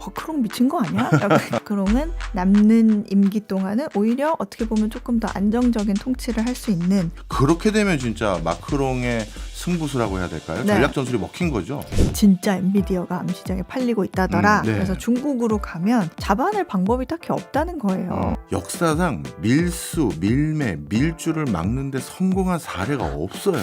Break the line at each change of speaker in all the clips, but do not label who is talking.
버크롱 미친 거 아니야? 버크롱은 남는 임기 동안은 오히려 어떻게 보면 조금 더 안정적인 통치를 할 수 있는.
그렇게 되면 진짜 마크롱의 승부수라고 해야 될까요?
네.
전략 전술이 먹힌 거죠.
진짜 엔비디아가 암시장에 팔리고 있다더라.
네.
그래서 중국으로 가면 잡아낼 방법이 딱히 없다는 거예요.
역사상 밀수, 밀매, 밀주를 막는데 성공한 사례가 없어요.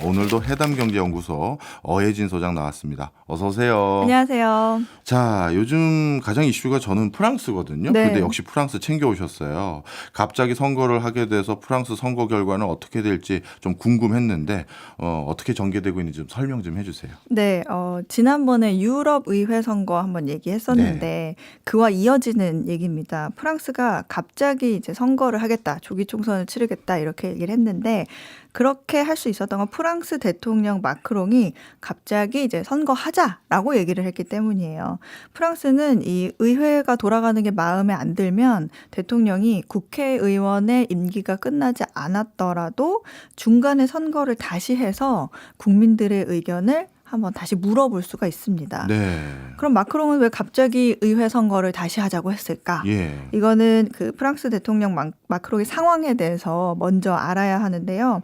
오늘도 해담경제연구소 어혜진 소장 나왔습니다. 어서 오세요.
안녕하세요.
자, 요즘 가장 이슈가 저는 프랑스거든요.
네.
근데 역시 프랑스 챙겨오셨어요. 갑자기 선거를 하게 돼서 프랑스 선거 결과는 어떻게 될지 좀 궁금했는데 어떻게 전개되고 있는지 좀 설명 좀 해주세요.
네, 지난번에 유럽 의회 선거 한번 얘기했었는데 그와 이어지는 얘기입니다. 프랑스가 갑자기 이제 선거를 하겠다, 조기 총선을 치르겠다 이렇게 얘기를 했는데 그렇게 할 수 있었던 건 프랑스 대통령 마크롱이 갑자기 이제 선거하자라고 얘기를 했기 때문이에요. 프랑스는 이 의회가 돌아가는 게 마음에 안 들면 대통령이 국회의원의 임기가 끝나지 않았더라도 중간에 선거를 다시 해서 국민들의 의견을 한번 다시 물어볼 수가 있습니다.
네.
그럼 마크롱은 왜 갑자기 의회 선거를 다시 하자고 했을까?
예.
이거는 그 프랑스 대통령 마크롱의 상황에 대해서 먼저 알아야 하는데요.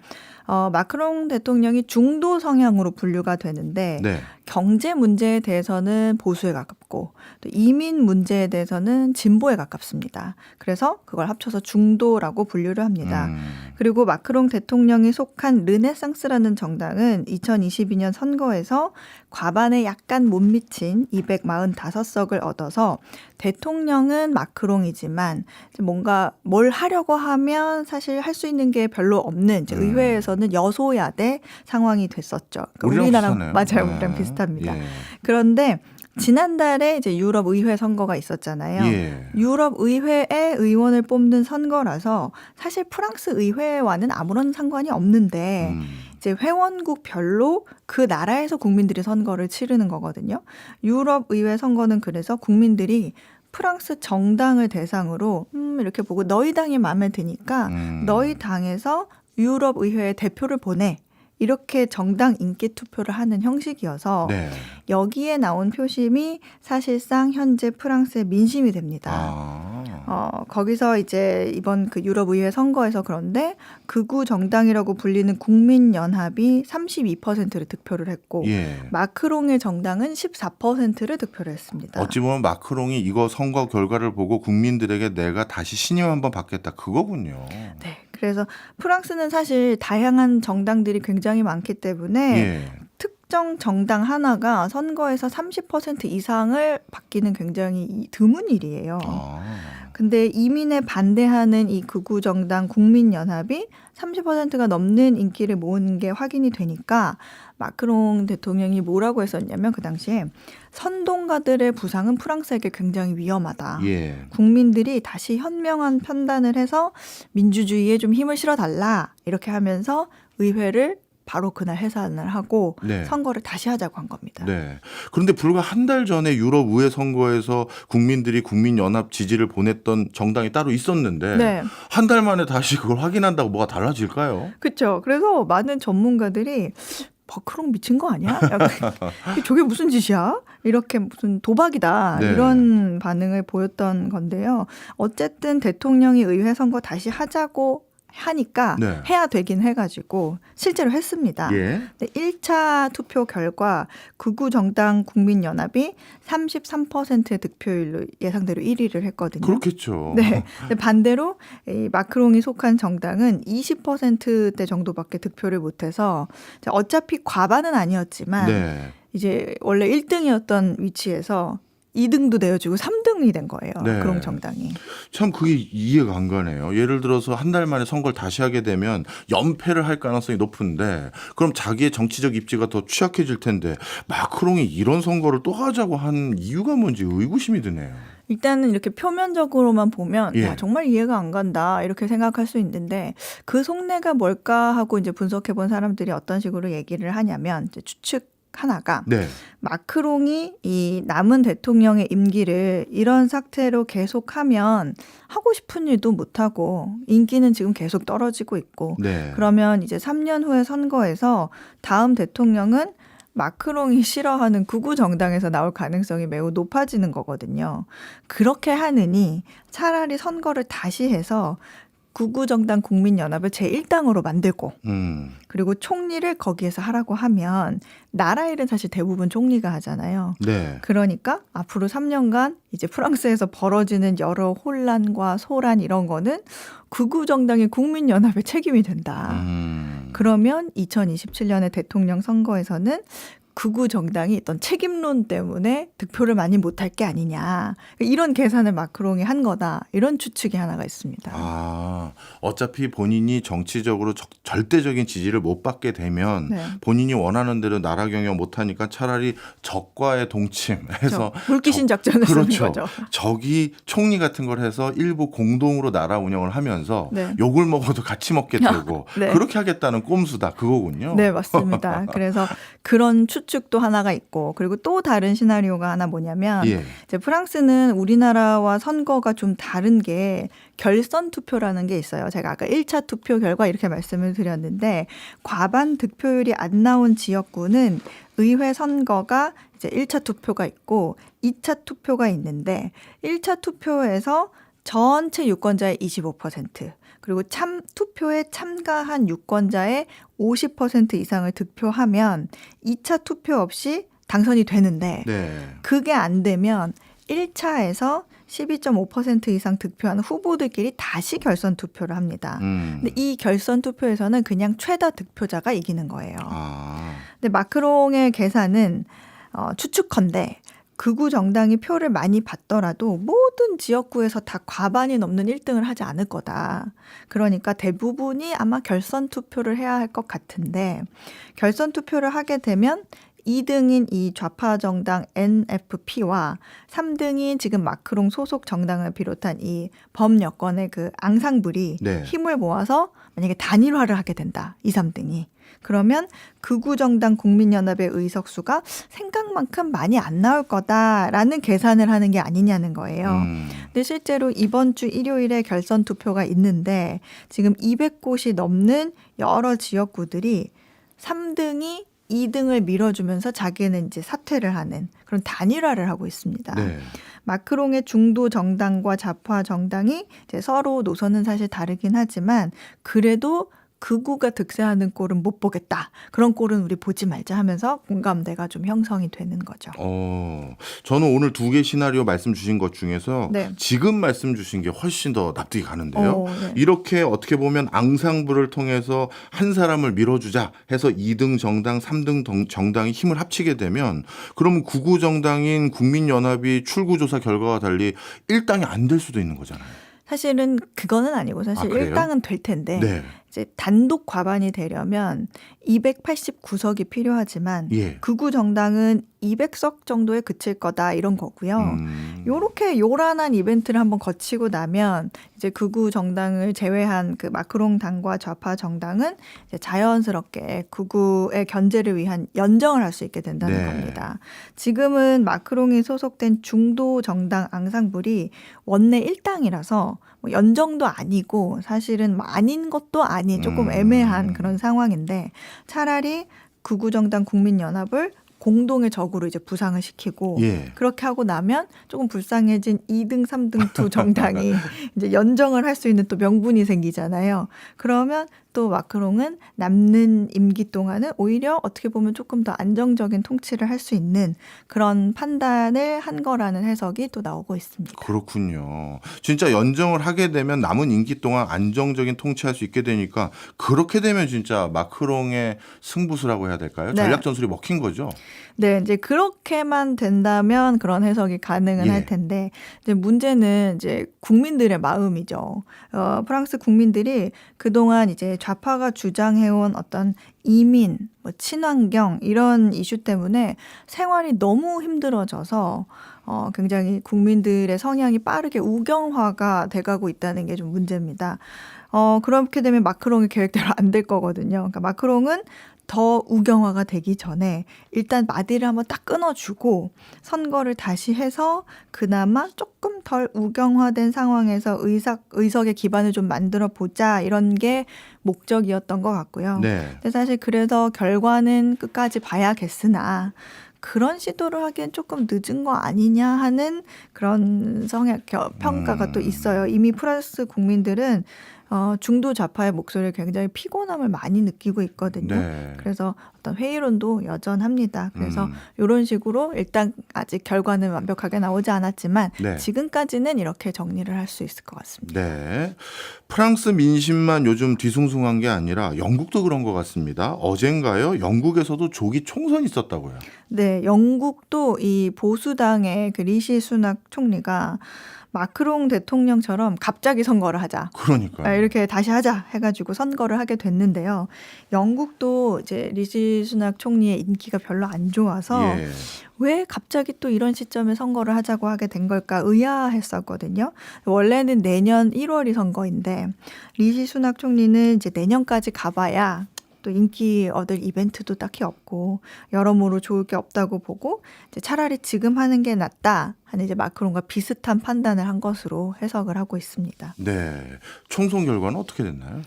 마크롱 대통령이 중도 성향으로 분류가 되는데
네.
경제 문제에 대해서는 보수에 가깝고 또 이민 문제에 대해서는 진보에 가깝습니다. 그래서 그걸 합쳐서 중도라고 분류를 합니다. 그리고 마크롱 대통령이 속한 르네상스라는 정당은 2022년 선거에서 과반에 약간 못 미친 245석을 얻어서 대통령은 마크롱이지만 뭔가 뭘 하려고 하면 사실 할 수 있는 게 별로 없는 이제 의회에서는 여소야대 상황이 됐었죠. 그러니까 우리나라랑 맞아요, 우리랑 비슷합니다.
예.
그런데 지난달에 이제 유럽 의회 선거가 있었잖아요.
예.
유럽 의회에 의원을 뽑는 선거라서 사실 프랑스 의회와는 아무런 상관이 없는데 이제 회원국별로 그 나라에서 국민들이 선거를 치르는 거거든요. 유럽 의회 선거는 그래서 국민들이 프랑스 정당을 대상으로 이렇게 보고 너희 당이 마음에 드니까 너희 당에서 유럽 의회에 대표를 보내. 이렇게 정당 인기 투표를 하는 형식이어서
네.
여기에 나온 표심이 사실상 현재 프랑스의 민심이 됩니다. 거기서 이제 이번 그 유럽 의회 선거에서 그런데 극우 정당이라고 불리는 국민연합이 32%를 득표를 했고
예.
마크롱의 정당은 14%를 득표를 했습니다.
어찌 보면 마크롱이 이거 선거 결과를 보고 국민들에게 내가 다시 신임 한번 받겠다 그거군요.
네. 그래서 프랑스는 사실 다양한 정당들이 굉장히 많기 때문에
예.
특정 정당 하나가 선거에서 30% 이상을 받기는 굉장히 드문 일이에요. 근데 이민에 반대하는 이 극우 정당 국민연합이 30%가 넘는 인기를 모은 게 확인이 되니까 마크롱 대통령이 뭐라고 했었냐면 그 당시에 선동가들의 부상은 프랑스에게 굉장히 위험하다.
예.
국민들이 다시 현명한 판단을 해서 민주주의에 좀 힘을 실어달라. 이렇게 하면서 의회를 바로 그날 해산을 하고
네.
선거를 다시 하자고 한 겁니다.
네. 그런데 불과 한 달 전에 유럽 의회 선거에서 국민들이 국민연합 지지를 보냈던 정당이 따로 있었는데
네.
한 달 만에 다시 그걸 확인한다고 뭐가 달라질까요?
그렇죠. 그래서 많은 전문가들이 버크롱 미친 거 아니야? 약간 저게 무슨 짓이야? 이렇게 무슨 도박이다.
네.
이런 반응을 보였던 건데요. 어쨌든 대통령이 의회 선거 다시 하자고 하니까
네.
해야 되긴 해가지고 실제로 했습니다.
예.
1차 투표 결과 극우 정당 국민연합이 33%의 득표율로 예상대로 1위를 했거든요.
그렇겠죠.
네. 근데 반대로 이 마크롱이 속한 정당은 20%대 정도밖에 득표를 못해서 어차피 과반은 아니었지만
네.
이제 원래 1등이었던 위치에서 2등도 내어주고 3등이 된 거예요.
네.
그런 정당이.
참 그게 이해가 안 가네요. 예를 들어서 한 달 만에 선거를 다시 하게 되면 연패를 할 가능성이 높은데 그럼 자기의 정치적 입지가 더 취약해질 텐데 마크롱이 이런 선거를 또 하자고 한 이유가 뭔지 의구심이 드네요.
일단은 이렇게 표면적으로만 보면
예.
야, 정말 이해가 안 간다 이렇게 생각할 수 있는데 그 속내가 뭘까 하고 이제 분석해 본 사람들이 어떤 식으로 얘기를 하냐면 이제 추측 하나가
네.
마크롱이 이 남은 대통령의 임기를 이런 상태로 계속하면 하고 싶은 일도 못하고 인기는 지금 계속 떨어지고 있고
네.
그러면 이제 3년 후에 선거에서 다음 대통령은 마크롱이 싫어하는 극우 정당에서 나올 가능성이 매우 높아지는 거거든요. 그렇게 하느니 차라리 선거를 다시 해서 극우 정당 국민연합을 제1당으로 만들고 그리고 총리를 거기에서 하라고 하면 나라 일은 사실 대부분 총리가 하잖아요.
네.
그러니까 앞으로 3년간 이제 프랑스에서 벌어지는 여러 혼란과 소란 이런 거는 극우 정당의 국민연합의 책임이 된다. 그러면 2027년의 대통령 선거에서는 극우 정당이 어떤 책임론 때문에 득표를 많이 못할 게 아니냐. 이런 계산을 마크롱이 한 거다. 이런 추측이 하나가 있습니다.
아, 어차피 본인이 정치적으로 절대적인 지지를 못 받게 되면
네.
본인이 원하는 대로 나라 경영 못하니까 차라리 적과의 동침해서
물귀신 작전을
그렇죠.
쓰는 거죠.
적이 총리 같은 걸 해서 일부 공동으로 나라 운영을 하면서
네.
욕을 먹어도 같이 먹게 되고
네.
그렇게 하겠다는 꼼수다 그거군요.
네, 맞습니다. 그래서 그런 추측도 하나가 있고 그리고 또 다른 시나리오가 하나 뭐냐면
예.
이제 프랑스는 우리나라와 선거가 좀 다른 게 결선 투표라는 게 있어요. 제가 아까 1차 투표 결과 이렇게 말씀을 드렸는데 과반 득표율이 안 나온 지역구는 의회 선거가 이제 1차 투표가 있고 2차 투표가 있는데 1차 투표에서 전체 유권자의 25% 그리고 투표에 참가한 유권자의 50% 이상을 득표하면 2차 투표 없이 당선이 되는데
네.
그게 안 되면 1차에서 12.5% 이상 득표한 후보들끼리 다시 결선 투표를 합니다. 근데 이 결선 투표에서는 그냥 최다 득표자가 이기는 거예요.
아.
근데 마크롱의 계산은 추측컨대 극우 정당이 표를 많이 받더라도 모든 지역구에서 다 과반이 넘는 1등을 하지 않을 거다. 그러니까 대부분이 아마 결선 투표를 해야 할 것 같은데 결선 투표를 하게 되면 2등인 이 좌파 정당 NFP와 3등인 지금 마크롱 소속 정당을 비롯한 이 범여권의 그 앙상블이
네.
힘을 모아서 만약에 단일화를 하게 된다. 2, 3등이. 그러면 극우 정당 국민연합의 의석수가 생각만큼 많이 안 나올 거다라는 계산을 하는 게 아니냐는 거예요. 근데 실제로 이번 주 일요일에 결선 투표가 있는데 지금 200곳이 넘는 여러 지역구들이 3등이 2등을 밀어주면서 자기는 이제 사퇴를 하는 그런 단일화를 하고 있습니다.
네.
마크롱의 중도 정당과 좌파 정당이 이제 서로 노선은 사실 다르긴 하지만 그래도 극우가 득세하는 꼴은 못 보겠다. 그런 꼴은 우리 보지 말자 하면서 공감대가 좀 형성이 되는 거죠.
저는 오늘 두 개 시나리오 말씀 주신 것 중에서
네.
지금 말씀 주신 게 훨씬 더 납득이 가는데요.
네.
이렇게 어떻게 보면 앙상블을 통해서 한 사람을 밀어주자 해서 2등 정당, 3등 정당이 힘을 합치게 되면 그러면 극우 정당인 국민연합이 출구조사 결과와 달리 1당이 안 될 수도 있는 거잖아요.
사실은 그거는 아니고 사실
그래요?
1당은 될 텐데
네.
이제 단독 과반이 되려면 289석이 필요하지만
예.
극우 정당은 200석 정도에 그칠 거다 이런 거고요. 요렇게 요란한 이벤트를 한번 거치고 나면 이제 극우 정당을 제외한 그 마크롱 당과 좌파 정당은 이제 자연스럽게 극우의 견제를 위한 연정을 할 수 있게 된다는
네.
겁니다. 지금은 마크롱이 소속된 중도 정당 앙상블이 원내 1당이라서 뭐 연정도 아니고 사실은 뭐 아닌 것도 아닌 조금 애매한 그런 상황인데 차라리 극우 정당 국민연합을 공동의 적으로 이제 부상을 시키고
예.
그렇게 하고 나면 조금 불쌍해진 2등, 3등 두 정당이 이제 연정을 할 수 있는 또 명분이 생기잖아요. 그러면 또 마크롱은 남는 임기 동안은 오히려 어떻게 보면 조금 더 안정적인 통치를 할 수 있는 그런 판단을 한 거라는 해석이 또 나오고 있습니다.
그렇군요. 진짜 연정을 하게 되면 남은 임기 동안 안정적인 통치할 수 있게 되니까 그렇게 되면 진짜 마크롱의 승부수라고 해야 될까요?
네.
전략 전술이 먹힌 거죠.
네, 이제 그렇게만 된다면 그런 해석이 가능은
예.
할 텐데 이제 문제는 이제 국민들의 마음이죠. 프랑스 국민들이 그동안 이제 좌파가 주장해온 어떤 이민, 뭐 친환경 이런 이슈 때문에 생활이 너무 힘들어져서 굉장히 국민들의 성향이 빠르게 우경화가 돼가고 있다는 게 좀 문제입니다. 그렇게 되면 마크롱의 계획대로 안 될 거거든요. 그러니까 마크롱은 더 우경화가 되기 전에 일단 마디를 한번 딱 끊어주고 선거를 다시 해서 그나마 조금 덜 우경화된 상황에서 의석의 기반을 좀 만들어 보자 이런 게 목적이었던 것 같고요.
네.
근데 사실 그래서 결과는 끝까지 봐야겠으나 그런 시도를 하기엔 조금 늦은 거 아니냐 하는 그런 평가가 또 있어요. 이미 프랑스 국민들은 중도 좌파의 목소리에 굉장히 피곤함을 많이 느끼고 있거든요.
네.
그래서 어떤 회의론도 여전합니다. 그래서
음.
이런 식으로 일단 아직 결과는 완벽하게 나오지 않았지만
네.
지금까지는 이렇게 정리를 할 수 있을 것 같습니다.
네. 프랑스 민심만 요즘 뒤숭숭한 게 아니라 영국도 그런 것 같습니다. 어젠가요? 영국에서도 조기 총선이 있었다고요.
네, 영국도 이 보수당의 그 리시 수낙 총리가 마크롱 대통령처럼 갑자기 선거를 하자.
그러니까요.
이렇게 다시 하자 해가지고 선거를 하게 됐는데요. 영국도 이제 리시 수낙 총리의 인기가 별로 안 좋아서
예.
왜 갑자기 또 이런 시점에 선거를 하자고 하게 된 걸까 의아했었거든요. 원래는 내년 1월이 선거인데 리시 수낙 총리는 이제 내년까지 가봐야 또 인기 얻을 이벤트도 딱히 없고 여러모로 좋을 게 없다고 보고 이제 차라리 지금 하는 게 낫다 하는 이제 마크롱과 비슷한 판단을 한 것으로 해석을 하고 있습니다.
네. 총선 결과는 어떻게 됐나요?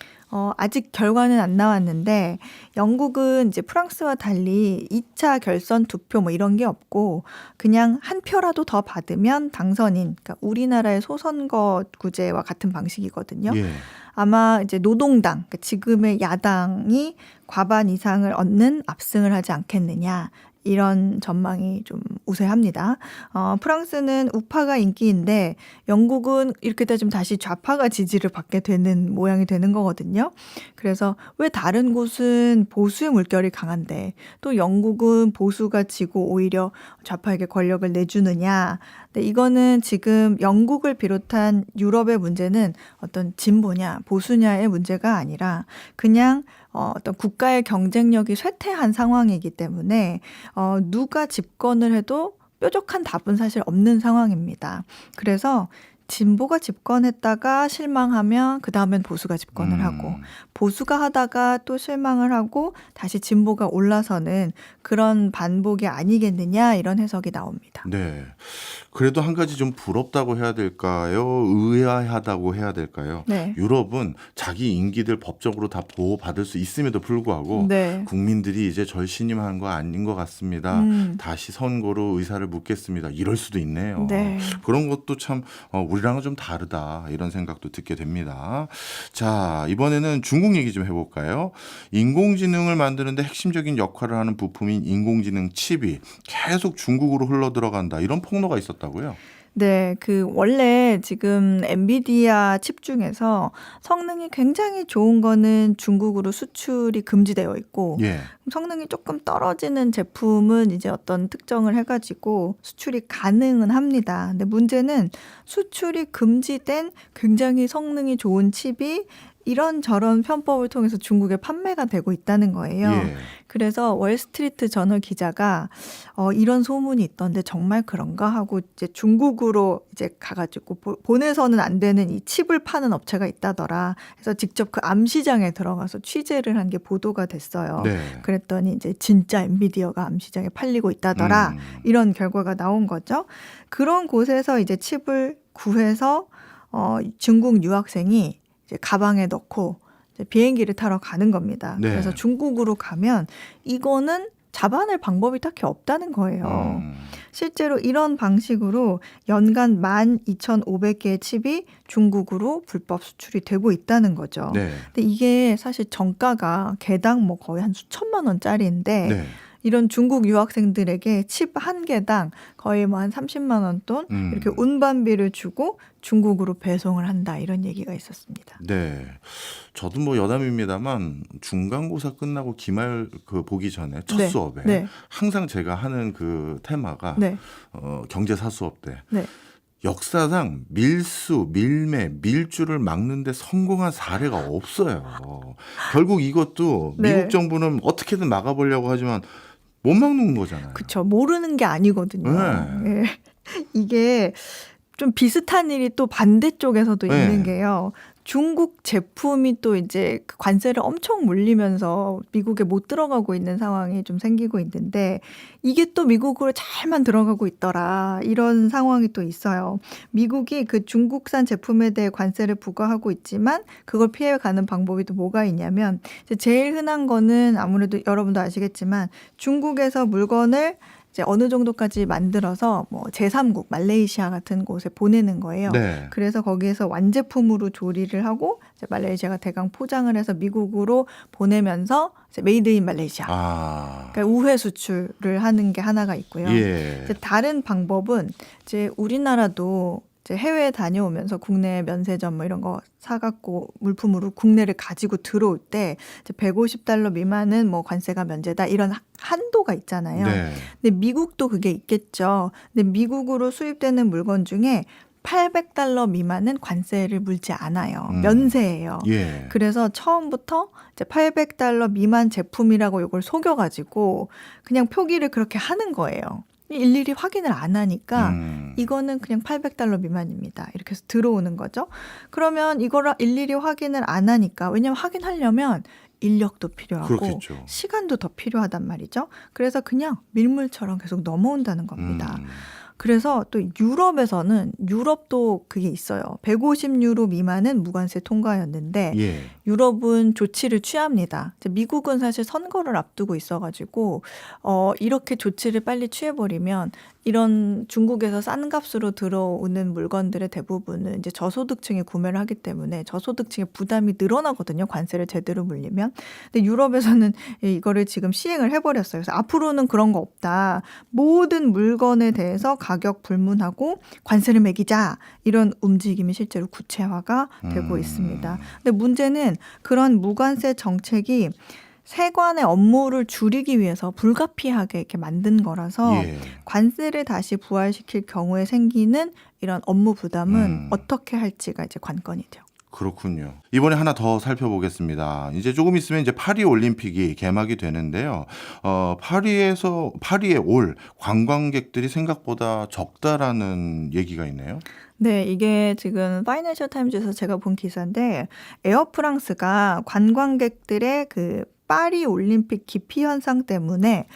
아직 결과는 안 나왔는데 영국은 이제 프랑스와 달리 2차 결선 투표 뭐 이런 게 없고 그냥 한 표라도 더 받으면 당선인, 그러니까 우리나라의 소선거구제와 같은 방식이거든요.
예.
아마 이제 노동당, 그러니까 지금의 야당이 과반 이상을 얻는 압승을 하지 않겠느냐. 이런 전망이 좀 우세합니다. 프랑스는 우파가 인기인데 영국은 이렇게 따지면 다시 좌파가 지지를 받게 되는 모양이 되는 거거든요. 그래서 왜 다른 곳은 보수의 물결이 강한데 또 영국은 보수가 지고 오히려 좌파에게 권력을 내주느냐. 근데 이거는 지금 영국을 비롯한 유럽의 문제는 어떤 진보냐 보수냐의 문제가 아니라 그냥 어떤 국가의 경쟁력이 쇠퇴한 상황이기 때문에 누가 집권을 해도 뾰족한 답은 사실 없는 상황입니다. 그래서 진보가 집권했다가 실망하면 그 다음엔 보수가 집권을 하고 보수가 하다가 또 실망을 하고 다시 진보가 올라서는 그런 반복이 아니겠느냐 이런 해석이 나옵니다.
네. 그래도 한 가지 좀 부럽다고 해야 될까요? 의아하다고 해야 될까요?
네.
유럽은 자기 임기들 법적으로 다 보호받을 수 있음에도 불구하고
네.
국민들이 이제 절신임한 거 아닌 것 같습니다. 다시 선거로 의사를 묻겠습니다. 이럴 수도 있네요.
네.
그런 것도 참 우리랑은 좀 다르다 이런 생각도 듣게 됩니다. 자, 이번에는 중국 얘기 좀 해볼까요? 인공지능을 만드는데 핵심적인 역할을 하는 부품인 인공지능 칩이 계속 중국으로 흘러들어간다 이런 폭로가 있었다고요?
네, 원래 지금 엔비디아 칩 중에서 성능이 굉장히 좋은 거는 중국으로 수출이 금지되어 있고,
예.
성능이 조금 떨어지는 제품은 이제 어떤 특정을 해가지고 수출이 가능은 합니다. 근데 문제는 수출이 금지된 굉장히 성능이 좋은 칩이 이런저런 편법을 통해서 중국에 판매가 되고 있다는 거예요.
예.
그래서 월스트리트 저널 기자가 이런 소문이 있던데 정말 그런가 하고 이제 중국으로 이제 가가지고 보내서는 안 되는 이 칩을 파는 업체가 있다더라. 그래서 직접 그 암시장에 들어가서 취재를 한 게 보도가 됐어요.
네.
그랬더니 이제 진짜 엔비디아가 암시장에 팔리고 있다더라. 이런 결과가 나온 거죠. 그런 곳에서 이제 칩을 구해서 중국 유학생이 이제 가방에 넣고 이제 비행기를 타러 가는 겁니다.
네.
그래서 중국으로 가면 이거는 잡아낼 방법이 딱히 없다는 거예요. 실제로 이런 방식으로 연간 12,500개의 칩이 중국으로 불법 수출이 되고 있다는 거죠.
네.
근데 이게 사실 정가가 개당 뭐 거의 한 수천만 원짜리인데
네.
이런 중국 유학생들에게 칩 한 개당 거의 뭐 한 30만 원 돈 이렇게 운반비를 주고 중국으로 배송을 한다 이런 얘기가 있었습니다.
네. 저도 뭐 여담입니다만 중간고사 끝나고 기말 보기 전에 첫
네.
수업에
네.
항상 제가 하는 그 테마가
네.
경제사 수업 때
네.
역사상 밀수, 밀매, 밀주를 막는데 성공한 사례가 없어요. 결국 이것도
네.
미국 정부는 어떻게든 막아보려고 하지만 못 막는 거잖아요.
그렇죠. 모르는 게 아니거든요.
네.
예. 이게 좀 비슷한 일이 또 반대쪽에서도
네.
있는 게요. 중국 제품이 또 이제 그 관세를 엄청 물리면서 미국에 못 들어가고 있는 상황이 좀 생기고 있는데 이게 또 미국으로 잘만 들어가고 있더라. 이런 상황이 또 있어요. 미국이 그 중국산 제품에 대해 관세를 부과하고 있지만 그걸 피해가는 방법이 또 뭐가 있냐면 이제 제일 흔한 거는 아무래도 여러분도 아시겠지만 중국에서 물건을 이제 어느 정도까지 만들어서 뭐 제3국 말레이시아 같은 곳에 보내는 거예요.
네.
그래서 거기에서 완제품으로 조리를 하고 이제 말레이시아가 대강 포장을 해서 미국으로 보내면서 이제 메이드 인 말레이시아.
아.
그러니까 우회 수출을 하는 게 하나가 있고요.
예.
이제 다른 방법은 이제 우리나라도 이제 해외에 다녀오면서 국내 면세점 뭐 이런 거 사갖고 물품으로 국내를 가지고 들어올 때 이제 $150 미만은 뭐 관세가 면제다 이런 한도가 있잖아요.
네.
근데 미국도 그게 있겠죠. 근데 미국으로 수입되는 물건 중에 $800 미만은 관세를 물지 않아요. 면세예요.
예.
그래서 처음부터 이제 $800 미만 제품이라고 이걸 속여가지고 그냥 표기를 그렇게 하는 거예요. 일일이 확인을 안 하니까 이거는 그냥 $800 미만입니다. 이렇게 해서 들어오는 거죠. 그러면 이거를 일일이 확인을 안 하니까 왜냐면 확인하려면 인력도 필요하고
그렇겠죠.
시간도 더 필요하단 말이죠. 그래서 그냥 밀물처럼 계속 넘어온다는 겁니다. 그래서 또 유럽에서는 유럽도 그게 있어요. 150유로 미만은 무관세 통과였는데
예.
유럽은 조치를 취합니다. 이제 미국은 사실 선거를 앞두고 있어가지고 이렇게 조치를 빨리 취해버리면 이런 중국에서 싼 값으로 들어오는 물건들의 대부분은 이제 저소득층이 구매를 하기 때문에 저소득층의 부담이 늘어나거든요. 관세를 제대로 물리면. 근데 유럽에서는 이거를 지금 시행을 해버렸어요. 그래서 앞으로는 그런 거 없다. 모든 물건에 대해서 가격 불문하고 관세를 매기자. 이런 움직임이 실제로 구체화가 되고 있습니다. 근데 문제는 그런 무관세 정책이 세관의 업무를 줄이기 위해서 불가피하게 이렇게 만든 거라서
예.
관세를 다시 부활시킬 경우에 생기는 이런 업무 부담은 어떻게 할지가 이제 관건이죠.
그렇군요. 이번에 하나 더 살펴보겠습니다. 이제 조금 있으면 이제 파리 올림픽이 개막이 되는데요. 파리에 올 관광객들이 생각보다 적다라는 얘기가 있네요.
네, 이게 지금 파이낸셜 타임즈에서 제가 본 기사인데 에어프랑스가 관광객들의 그 파리 올림픽 기피 현상 때문에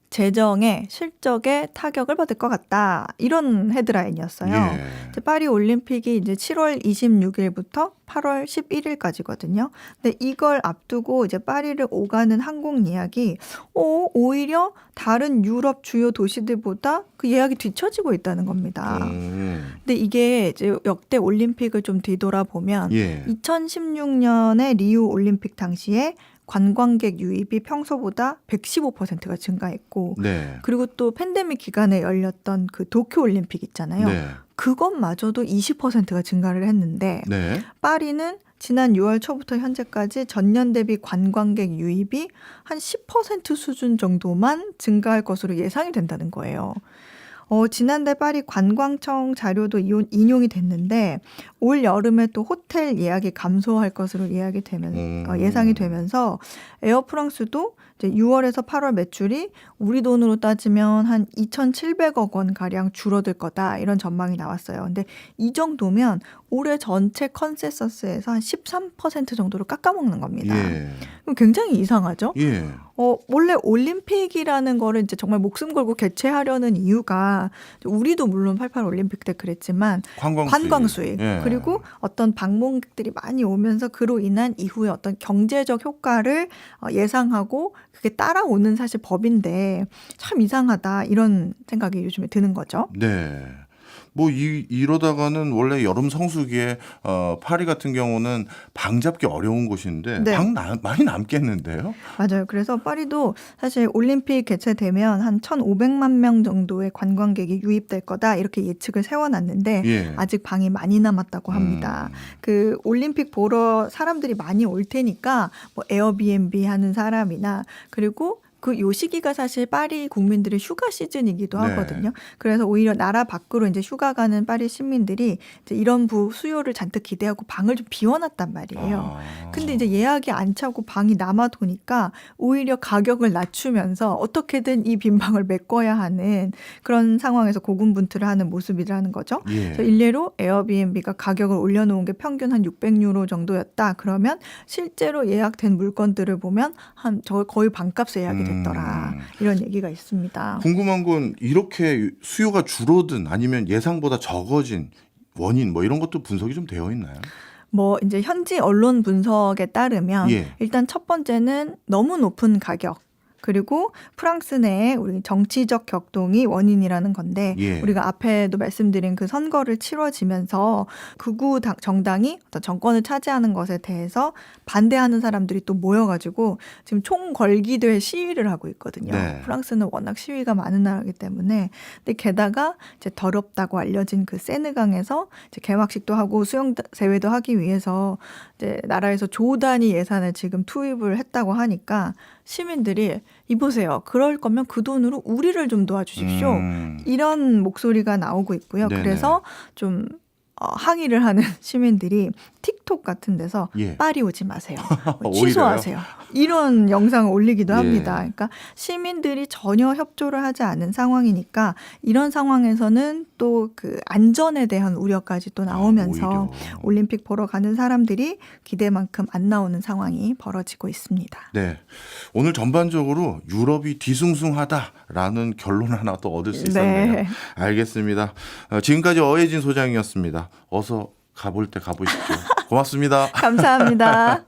재정에 실적에 타격을 받을 것 같다. 이런 헤드라인이었어요.
예.
이제 파리 올림픽이 이제 7월 26일부터 8월 11일까지거든요. 근데 이걸 앞두고 이제 파리를 오가는 항공 예약이 오히려 다른 유럽 주요 도시들보다 그 예약이 뒤처지고 있다는 겁니다. 근데 이게 이제 역대 올림픽을 좀 뒤돌아보면
예.
2016년에 리우 올림픽 당시에 관광객 유입이 평소보다 115%가 증가했고
네.
그리고 또 팬데믹 기간에 열렸던 그 도쿄 올림픽 있잖아요.
네.
그것마저도 20%가 증가를 했는데
네.
파리는 지난 6월 초부터 현재까지 전년 대비 관광객 유입이 한 10% 수준 정도만 증가할 것으로 예상이 된다는 거예요. 지난달 파리 관광청 자료도 인용이 됐는데 올 여름에 또 호텔 예약이 감소할 것으로 예상이 되면서 에어프랑스도 이제 6월에서 8월 매출이 우리 돈으로 따지면 한 2,700억 원 가량 줄어들 거다 이런 전망이 나왔어요. 근데 이 정도면 올해 전체 컨센서스에서 한 13% 정도로 깎아먹는 겁니다.
예.
그럼 굉장히 이상하죠?
예.
원래 올림픽이라는 거를 이제 정말 목숨 걸고 개최하려는 이유가 우리도 물론 88 올림픽 때 그랬지만 관광 수익
예.
그리고 어떤 방문객들이 많이 오면서 그로 인한 이후에 어떤 경제적 효과를 예상하고 그게 따라오는 사실 법인데 참 이상하다 이런 생각이 요즘에 드는 거죠.
네. 뭐 이러다가는 원래 여름 성수기에 파리 같은 경우는 방 잡기 어려운 곳인데
네.
많이 남겠는데요?
맞아요. 그래서 파리도 사실 올림픽 개최되면 한 1,500만 명 정도의 관광객이 유입될 거다 이렇게 예측을 세워놨는데
예.
아직 방이 많이 남았다고 합니다. 그 올림픽 보러 사람들이 많이 올 테니까 뭐 에어비앤비 하는 사람이나 그리고 요 시기가 사실 파리 국민들의 휴가 시즌이기도
네.
하거든요. 그래서 오히려 나라 밖으로 이제 휴가 가는 파리 시민들이 이제 이런 수요를 잔뜩 기대하고 방을 좀 비워놨단 말이에요. 근데 이제 예약이 안 차고 방이 남아 도니까 오히려 가격을 낮추면서 어떻게든 이 빈 방을 메꿔야 하는 그런 상황에서 고군분투를 하는 모습이라는 거죠.
예.
그래서 일례로 에어비앤비가 가격을 올려놓은 게 평균 한 600유로 정도였다. 그러면 실제로 예약된 물건들을 보면 저 거의 반값에 예약이 됐더라. 이런 얘기가 있습니다.
궁금한 건 이렇게 수요가 줄어든 아니면 예상보다 적어진 원인 뭐 이런 것도 분석이 좀 되어 있나요?
뭐 이제 현지 언론 분석에 따르면
예.
일단 첫 번째는 너무 높은 가격. 그리고 프랑스 내에 우리 정치적 격동이 원인이라는 건데
예.
우리가 앞에도 말씀드린 그 선거를 치러지면서 극우 정당이 어떤 정권을 차지하는 것에 대해서 반대하는 사람들이 또 모여가지고 지금 총궐기도의 시위를 하고 있거든요.
네.
프랑스는 워낙 시위가 많은 나라이기 때문에. 근데 게다가 이제 더럽다고 알려진 그 세느강에서 이제 개막식도 하고 수영 대회도 하기 위해서 이제 나라에서 조 단위 예산을 지금 투입을 했다고 하니까 시민들이 이보세요. 그럴 거면 그 돈으로 우리를 좀 도와주십시오. 이런 목소리가 나오고 있고요.
네네.
그래서 좀 항의를 하는 시민들이 틱톡 같은 데서
예.
파리 오지 마세요.
오히려요?
취소하세요. 이런 영상을 올리기도
예.
합니다. 그러니까 시민들이 전혀 협조를 하지 않은 상황이니까 이런 상황에서는 또 그 안전에 대한 우려까지 또 나오면서
오히려.
올림픽 보러 가는 사람들이 기대만큼 안 나오는 상황이 벌어지고 있습니다.
네. 오늘 전반적으로 유럽이 뒤숭숭하다라는 결론 하나 또 얻을 수 있었네요.
네.
알겠습니다. 지금까지 어혜진 소장이었습니다. 어서 가볼 때 가보십시오. 고맙습니다.
감사합니다.